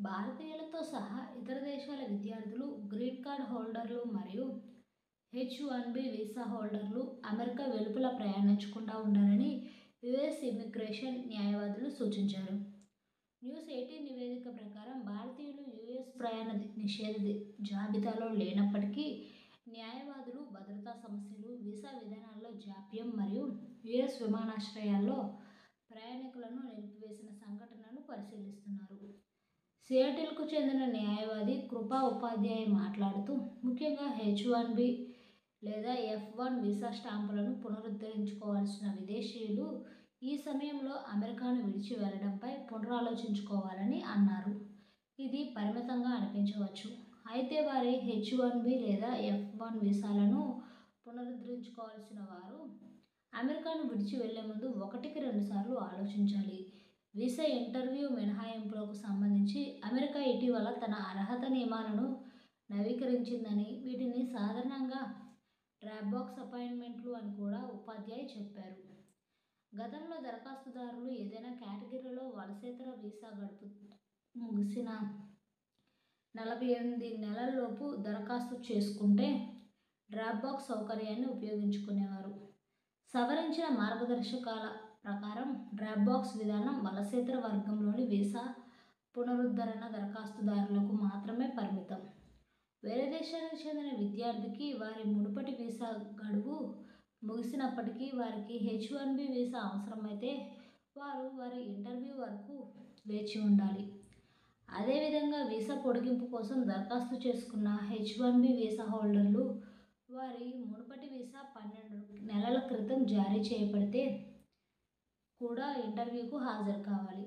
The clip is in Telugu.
భారతీయులతో సహా ఇతర దేశాల విద్యార్థులు, గ్రీన్ కార్డ్ హోల్డర్లు మరియు హెచ్-1బీ వీసా హోల్డర్లు అమెరికా వెలుపల ప్రయాణించకుండా ఉండాలని యుఎస్ ఇమ్మిగ్రేషన్ న్యాయవాదులు సూచించారు. న్యూస్18 నివేదిక ప్రకారం భారతీయులు యుఎస్ ప్రయాణ నిషేధ జాబితాలో లేనప్పటికీ న్యాయవాదులు భద్రతా సమస్యలు, వీసా విధానాల్లో జాప్యం మరియు యుఎస్ విమానాశ్రయాల్లో ప్రయాణికులను నిలిపివేసిన సంఘటనలను పరిశీలిస్తున్నారు. సియాటిల్కు చెందిన న్యాయవాది కృపా ఉపాధ్యాయ మాట్లాడుతూ, ముఖ్యంగా హెచ్-1బీ లేదా ఎఫ్-1 వీసా స్టాంపులను పునరుద్ధరించుకోవాల్సిన విదేశీయులు ఈ సమయంలో అమెరికాను విడిచి వెళ్లడంపై పునరాలోచించుకోవాలని అన్నారు. ఇది పరిమితంగా అనిపించవచ్చు, అయితే వారి హెచ్-1బీ లేదా ఎఫ్-1 వీసాలను పునరుద్ధరించుకోవాల్సిన వారు అమెరికాను విడిచి వెళ్లే ముందు ఒకటికి రెండుసార్లు ఆలోచించాలి. వీసా ఇంటర్వ్యూ మినహాయింపులకు సంబంధించి అమెరికా ఇటీవల తన అర్హత నియమాలను నవీకరించిందని, వీటిని సాధారణంగా డ్రాప్బాక్స్ అపాయింట్మెంట్లు అని కూడా ఉపాధ్యాయ్ చెప్పారు. గతంలో దరఖాస్తుదారులు ఏదైనా కేటగిరీలో వలసేతర వీసా గడువు ముగిసిన 48 నెలల్లోపు దరఖాస్తు చేసుకుంటే డ్రాప్బాక్స్ సౌకర్యాన్ని ఉపయోగించుకునేవారు. సవరించిన మార్గదర్శకాల ప్రకారం డ్రాప్బాక్స్ విధానం వలసేతర వర్గంలోని వీసా పునరుద్ధరణ దరఖాస్తుదారులకు మాత్రమే పరిమితం. వేరే దేశానికి చెందిన విద్యార్థికి వారి మునుపటి వీసా గడువు ముగిసినప్పటికీ వారికి హెచ్-1బీ వీసా అవసరమైతే వారు వారి ఇంటర్వ్యూ వరకు వేచి ఉండాలి. అదేవిధంగా వీసా పొడిగింపు కోసం దరఖాస్తు చేసుకున్న హెచ్-1బీ వీసా హోల్డర్లు వారి మునుపటి వీసా 12 నెలల క్రితం జారీ చేయబడితే కూడా ఇంటర్వ్యూకు హాజరు కావాలి.